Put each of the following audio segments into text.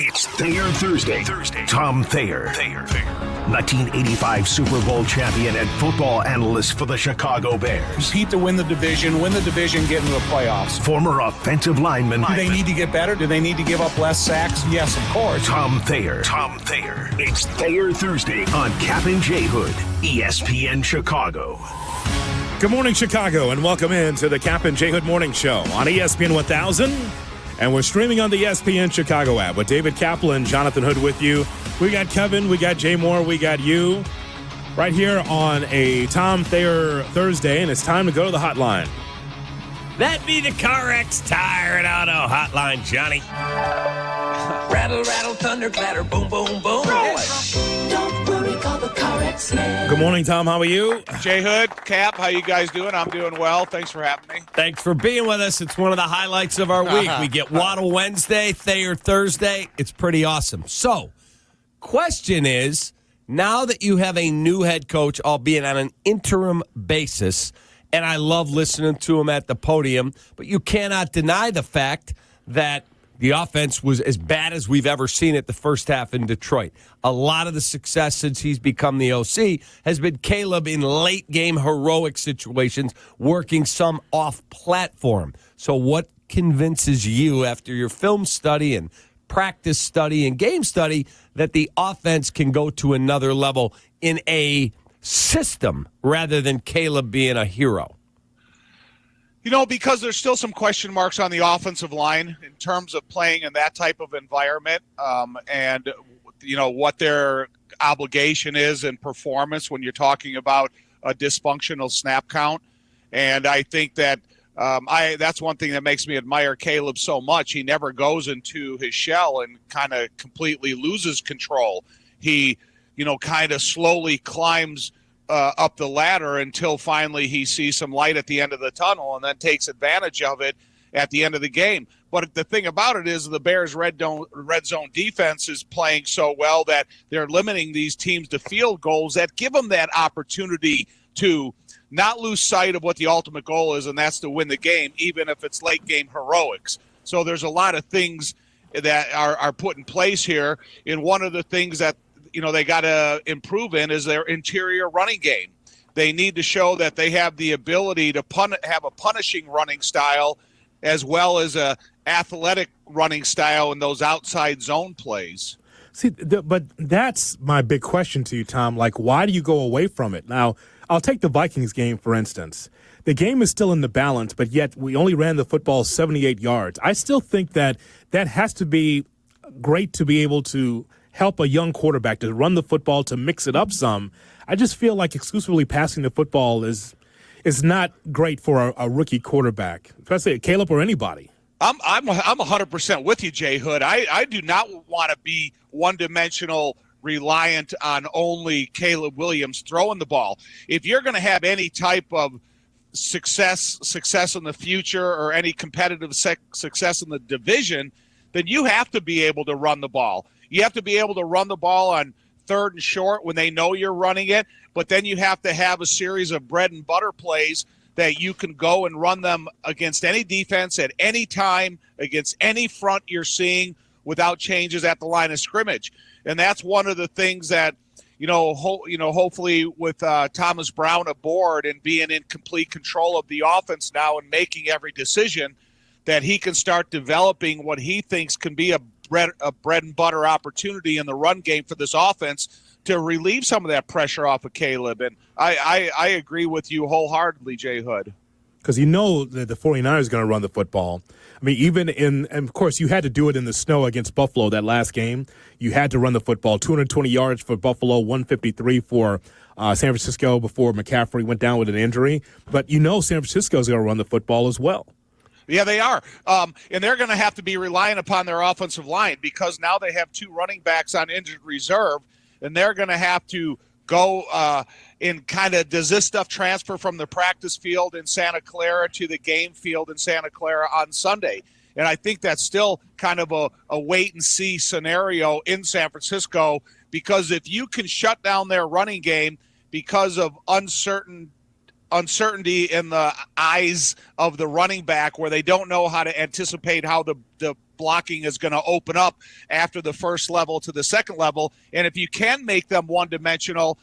It's Thayer Thursday. Tom Thayer. 1985 Super Bowl champion and football analyst for the Chicago Bears. Compete to win the division, get into the playoffs. Former offensive lineman. Do they need to get better? Do they need to give up less sacks? Yes, of course. Tom Thayer. It's Thayer Thursday on Kap J Hood, ESPN Chicago. Good morning, Chicago, and welcome in to the Kap J Hood Morning Show on ESPN 1000. And we're streaming on the ESPN Chicago app with David Kaplan, Jonathan Hood with you. We got Kevin, we got Jay Moore, we got you right here on a Tom Thayer Thursday, and it's time to go to the hotline. That be the CarX Tire and Auto Hotline, Johnny. Rattle, rattle, thunder, clatter, boom, boom, boom. Don't worry, call the CarX man. Good morning, Tom. How are you? Jay Hood, Cap, how you guys doing? I'm doing well. Thanks for having me. Thanks for being with us. It's one of the highlights of our week. We get Waddle Wednesday, Thayer Thursday. It's pretty awesome. So, question is, now that you have a new head coach, albeit on an interim basis, and I love listening to him at the podium, but you cannot deny the fact that the offense was as bad as we've ever seen it the first half in Detroit. A lot of the success since he's become the OC has been Caleb in late-game heroic situations, working some off-platform. So what convinces you after your film study and practice study and game study that the offense can go to another level in a system rather than Caleb being a hero? You know, because there's still some question marks on the offensive line in terms of playing in that type of environment, and, you know, what their obligation is in performance when you're talking about a dysfunctional snap count. And I think that that's one thing that makes me admire Caleb so much. He never goes into his shell and kind of completely loses control. He, you know, kind of slowly climbs up the ladder until finally he sees some light at the end of the tunnel and then takes advantage of it at the end of the game. But the thing about it is the Bears' red zone defense is playing so well that they're limiting these teams to field goals that give them that opportunity to not lose sight of what the ultimate goal is, and that's to win the game, even if it's late-game heroics. So there's a lot of things that are put in place here. And one of the things that they got to improve in is their interior running game. They need to show that they have the ability to have a punishing running style as well as a athletic running style in those outside zone plays. See, but that's my big question to you, Tom. Like, why do you go away from it? Now, I'll take the Vikings game, for instance. The game is still in the balance, but yet we only ran the football 78 yards. I still think that has to be great to be able to help a young quarterback to run the football, to mix it up some. I just feel like exclusively passing the football is not great for a rookie quarterback, especially Caleb or anybody. I'm 100% with you, Jay Hood. I do not want to be one-dimensional, reliant on only Caleb Williams throwing the ball. If you're going to have any type of success in the future or any competitive success in the division, then you have to be able to run the ball. You have to be able to run the ball on third and short when they know you're running it, but then you have to have a series of bread and butter plays that you can go and run them against any defense at any time, against any front you're seeing without changes at the line of scrimmage. And that's one of the things that, hopefully with Thomas Brown aboard and being in complete control of the offense now and making every decision, that he can start developing what he thinks can be a bread and butter opportunity in the run game for this offense to relieve some of that pressure off of Caleb. And I agree with you wholeheartedly, Jay Hood. Because you know that the 49ers are going to run the football. I mean, and of course, you had to do it in the snow against Buffalo that last game. You had to run the football. 220 yards for Buffalo, 153 for San Francisco before McCaffrey went down with an injury. But you know San Francisco is going to run the football as well. Yeah, they are. And they're going to have to be relying upon their offensive line because now they have two running backs on injured reserve, and they're going to have to go in kind of, does this stuff transfer from the practice field in Santa Clara to the game field in Santa Clara on Sunday? And I think that's still kind of a wait-and-see scenario in San Francisco because if you can shut down their running game because of uncertainty in the eyes of the running back where they don't know how to anticipate how the blocking is going to open up after the first level to the second level. And if you can make them one-dimensional,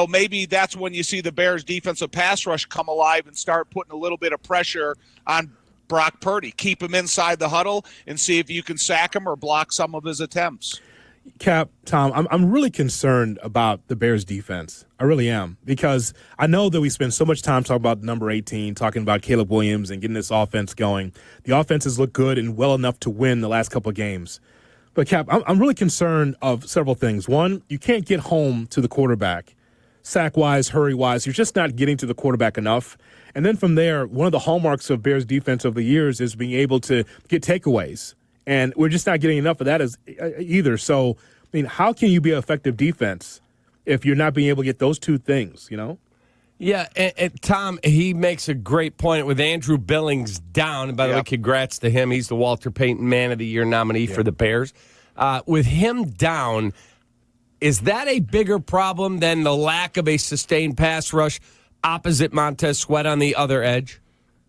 maybe that's when you see the Bears' defensive pass rush come alive and start putting a little bit of pressure on Brock Purdy. Keep him inside the huddle and see if you can sack him or block some of his attempts. Cap, Tom, I'm really concerned about the Bears' defense. I really am, because I know that we spend so much time talking about number 18, talking about Caleb Williams and getting this offense going. The offense has looked good and well enough to win the last couple of games. But, Cap, I'm really concerned of several things. One, you can't get home to the quarterback. Sack-wise, hurry-wise, you're just not getting to the quarterback enough. And then from there, one of the hallmarks of Bears' defense over the years is being able to get takeaways. And we're just not getting enough of that either. So, how can you be an effective defense if you're not being able to get those two things, Yeah, and Tom, he makes a great point with Andrew Billings down. And by the way, congrats to him. He's the Walter Payton Man of the Year nominee for the Bears. With him down, is that a bigger problem than the lack of a sustained pass rush opposite Montez Sweat on the other edge?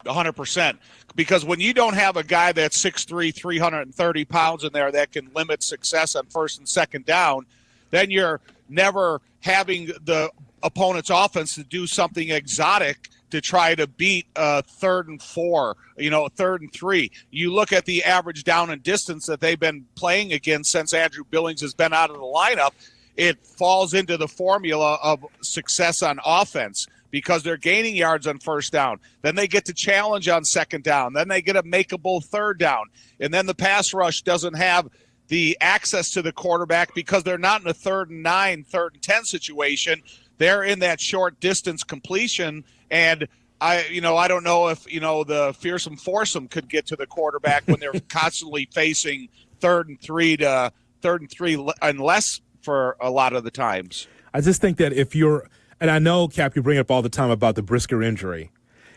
100%. Because when you don't have a guy that's 6'3", 330 pounds in there that can limit success on first and second down, then you're never having the opponent's offense to do something exotic to try to beat 3rd and 4, 3rd and 3. You look at the average down and distance that they've been playing against since Andrew Billings has been out of the lineup. It falls into the formula of success on offense, because they're gaining yards on first down. Then they get to challenge on second down. Then they get a makeable third down. And then the pass rush doesn't have the access to the quarterback because they're not in a 3rd and 9, 3rd and 10 situation. They're in that short distance completion. And I don't know if, the fearsome foursome could get to the quarterback when they're constantly facing 3rd and 3 and less for a lot of the times. I just think that if you're, and I know, Cap, you bring up all the time about the Brisker injury.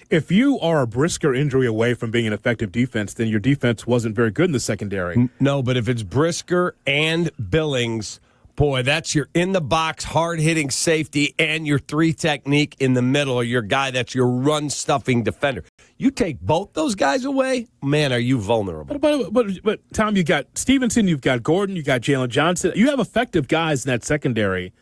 If you are a Brisker injury away from being an effective defense, then your defense wasn't very good in the secondary. No, but if it's Brisker and Billings, boy, that's your in-the-box, hard-hitting safety and your 3 technique in the middle, or your guy that's your run-stuffing defender. You take both those guys away, man, are you vulnerable. But Tom, you got Stevenson, you've got Gordon, you got Jalen Johnson. You have effective guys in that secondary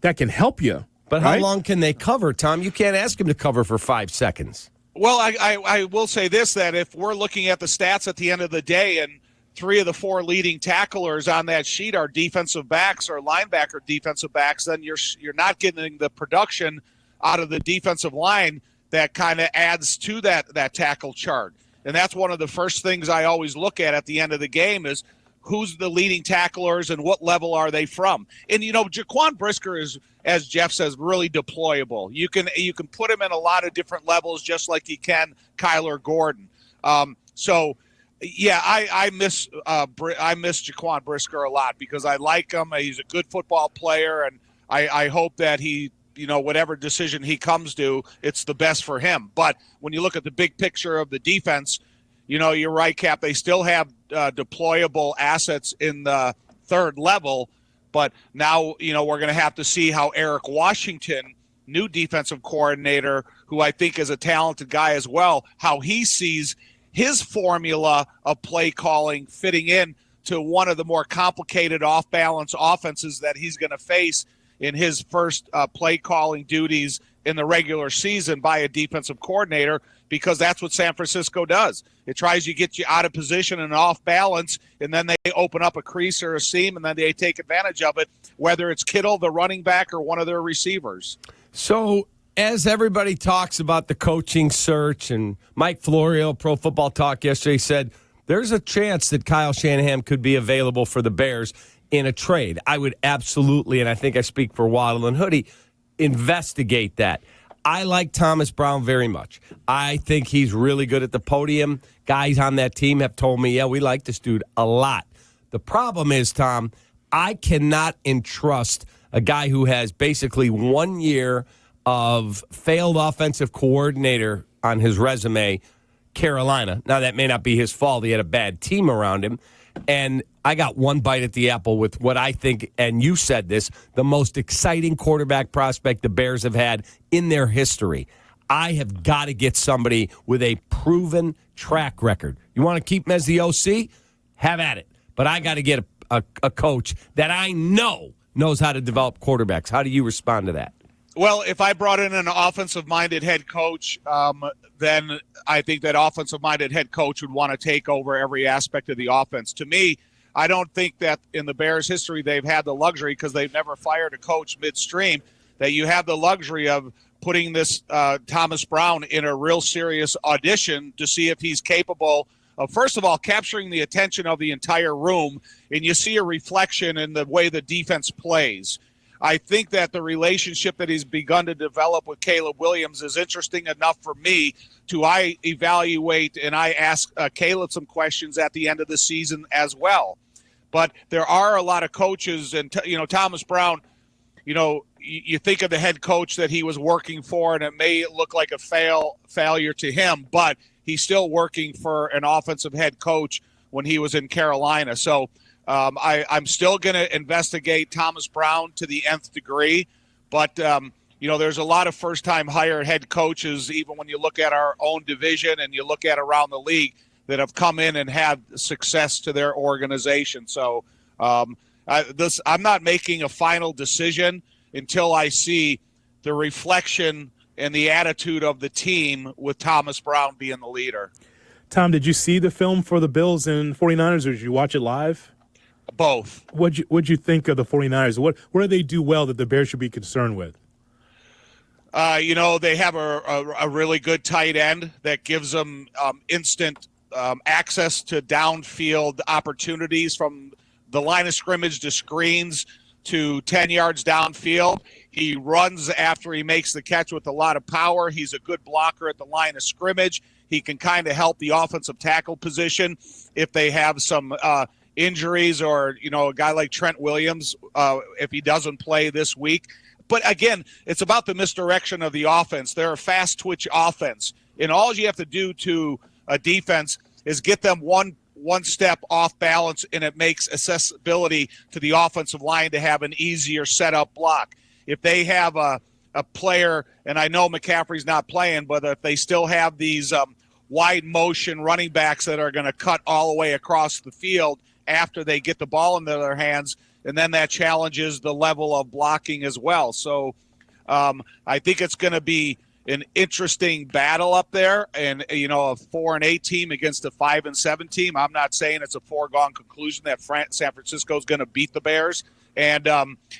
that can help you. But how long can they cover, Tom? You can't ask him to cover for 5 seconds. Well, I will say this, that if we're looking at the stats at the end of the day and 3 of the 4 leading tacklers on that sheet are defensive backs or linebacker defensive backs, then you're not getting the production out of the defensive line that kind of adds to that tackle chart. And that's one of the first things I always look at the end of the game is who's the leading tacklers and what level are they from. And, Jaquan Brisker is, as Jeff says, really deployable. You can put him in a lot of different levels just like you can Kyler Gordon. I miss Jaquan Brisker a lot because I like him. He's a good football player, and I hope that he, whatever decision he comes to, it's the best for him. But when you look at the big picture of the defense, you're right, Cap. They still have deployable assets in the 3rd level, but now, we're going to have to see how Eric Washington, new defensive coordinator, who I think is a talented guy as well, how he sees his formula of play calling fitting in to one of the more complicated off-balance offenses that he's going to face in his first play calling duties in the regular season by a defensive coordinator, because that's what San Francisco does. It tries to get you out of position and off balance, and then they open up a crease or a seam, and then they take advantage of it, whether it's Kittle, the running back, or one of their receivers. So as everybody talks about the coaching search, and Mike Florio, Pro Football Talk yesterday, said there's a chance that Kyle Shanahan could be available for the Bears in a trade. I would absolutely, and I think I speak for Waddle and Hoodie, investigate that. I like Thomas Brown very much. I think he's really good at the podium. Guys on that team have told me, we like this dude a lot. The problem is, Tom, I cannot entrust a guy who has basically 1 year of failed offensive coordinator on his resume, Carolina. Now, that may not be his fault. He had a bad team around him. And I got one bite at the apple with what I think, and you said this, the most exciting quarterback prospect the Bears have had in their history. I have got to get somebody with a proven track record. You want to keep him as the OC? have at it. But I got to get a coach that I know knows how to develop quarterbacks. How do you respond to that? Well, if I brought in an offensive-minded head coach, then I think that offensive-minded head coach would want to take over every aspect of the offense. To me, I don't think that in the Bears' history they've had the luxury, because they've never fired a coach midstream, that you have the luxury of putting this Thomas Brown in a real serious audition to see if he's capable of, first of all, capturing the attention of the entire room, and you see a reflection in the way the defense plays. I think that the relationship that he's begun to develop with Caleb Williams is interesting enough for me to evaluate, and I ask Caleb some questions at the end of the season as well. But there are a lot of coaches, and Thomas Brown, you think of the head coach that he was working for, and it may look like a failure to him, but he's still working for an offensive head coach when he was in Carolina. So I'm still going to investigate Thomas Brown to the nth degree, but there's a lot of first-time hired head coaches, even when you look at our own division and you look at around the league, that have come in and had success to their organization. So I'm not making a final decision until I see the reflection and the attitude of the team with Thomas Brown being the leader. Tom, did you see the film for the Bills and 49ers, or did you watch it live? Both. What'd you think of the 49ers? What do they do well that the Bears should be concerned with? They have a really good tight end that gives them instant access to downfield opportunities from the line of scrimmage to screens to 10 yards downfield. He runs after he makes the catch with a lot of power. He's a good blocker at the line of scrimmage. He can kind of help the offensive tackle position if they have some injuries, or, a guy like Trent Williams, if he doesn't play this week. But again, it's about the misdirection of the offense. They're a fast twitch offense, and all you have to do to a defense is get them one step off balance, and it makes accessibility to the offensive line to have an easier setup block. If they have a player, and I know McCaffrey's not playing, but if they still have these wide motion running backs that are going to cut all the way across the field after they get the ball into their hands, and then that challenges the level of blocking as well. So I think it's going to be an interesting battle up there, and a 4-8 team against a 5-7 team. I'm not saying it's a foregone conclusion that San Francisco is going to beat the Bears. And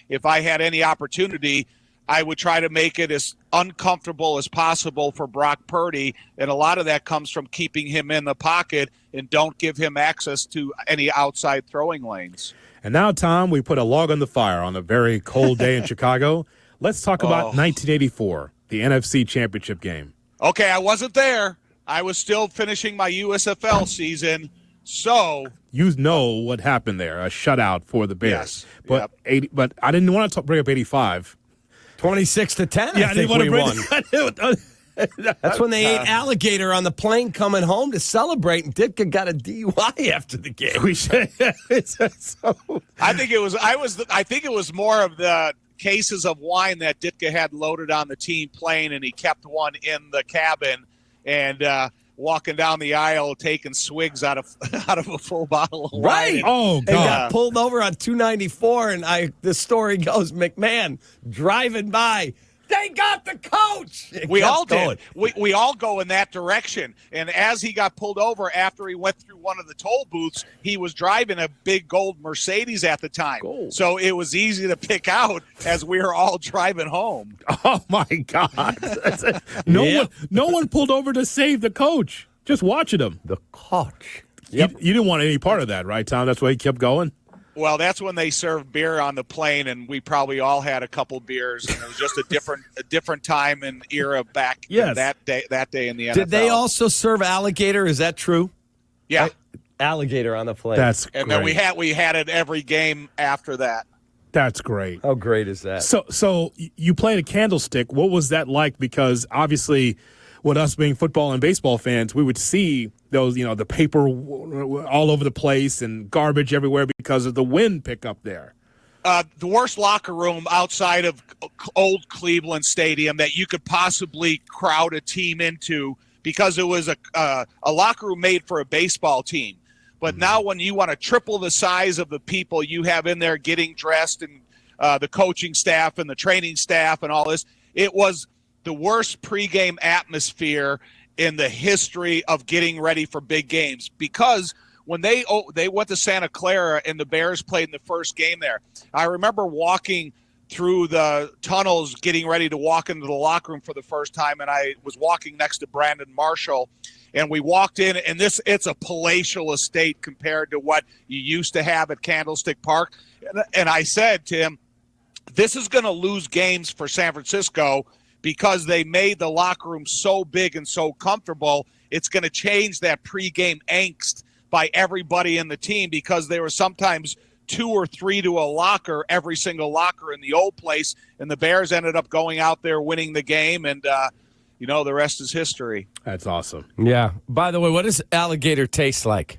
if I had any opportunity, I would try to make it as uncomfortable as possible for Brock Purdy, and a lot of that comes from keeping him in the pocket and don't give him access to any outside throwing lanes. And now, Tom, we put a log on the fire on a very cold day in Chicago. Let's talk about 1984, the NFC Championship game. Okay, I wasn't there. I was still finishing my USFL season, so you know what happened there, a shutout for the Bears. Yes. But I didn't want to bring up 85. 26-10, Yeah, I think we won. That's when they ate alligator on the plane coming home to celebrate, and Ditka got a DUI after the game. I think it was more of the cases of wine that Ditka had loaded on the team plane, and he kept one in the cabin, and walking down the aisle taking swigs out of a full bottle of wine. Right. Oh, God. And got pulled over on 294, and the story goes, McMahon driving by. They got the coach. We all did. We all go in that direction. And as he got pulled over after he went through one of the toll booths, he was driving a big gold Mercedes at the time. Gold. So it was easy to pick out as we were all driving home. Oh, my God. No one pulled over to save the coach. Just watching him. The coach. Yep. You didn't want any part of that, right, Tom? That's why he kept going? Well, that's when they served beer on the plane, and we probably all had a couple beers, and it was just a different time and era back that day in the NFL. Did they also serve alligator? Is that true? Yeah. Alligator on the plane. That's and great. then we had it every game after that. That's great. How great is that? So you played a candlestick. What was that like? Because obviously, with us being football and baseball fans, we would see those, the paper all over the place and garbage everywhere because of the wind pickup there. The worst locker room outside of old Cleveland Stadium that you could possibly crowd a team into, because it was a locker room made for a baseball team. But now when you want to triple the size of the people you have in there getting dressed and the coaching staff and the training staff and all this, it was the worst pregame atmosphere in the history of getting ready for big games. Because when they went to Santa Clara and the Bears played in the first game there, I remember walking through the tunnels getting ready to walk into the locker room for the first time, and I was walking next to Brandon Marshall, and we walked in, and it's a palatial estate compared to what you used to have at Candlestick Park. And I said to him, this is going to lose games for San Francisco because they made the locker room so big and so comfortable. It's going to change that pregame angst by everybody in the team, because there were sometimes 2 or 3 to a locker, every single locker in the old place, and the Bears ended up going out there winning the game, and the rest is history. That's awesome. Yeah. By the way, what does alligator taste like?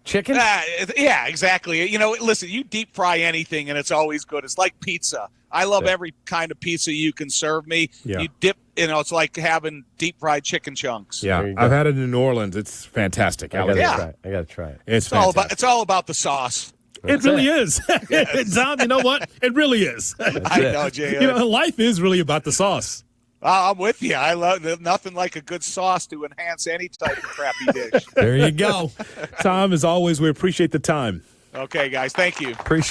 Chicken? Yeah, exactly. Listen, you deep fry anything, and it's always good. It's like pizza. I love every kind of pizza you can serve me. Yeah. You dip, it's like having deep fried chicken chunks. Yeah, I've had it in New Orleans. It's fantastic. I gotta try it. It's all about the sauce. It really is. Tom, you know what? It really is. I know, Jay. Life is really about the sauce. I'm with you. I love nothing like a good sauce to enhance any type of crappy dish. There you go. Tom, as always, we appreciate the time. Okay, guys. Thank you. Appreciate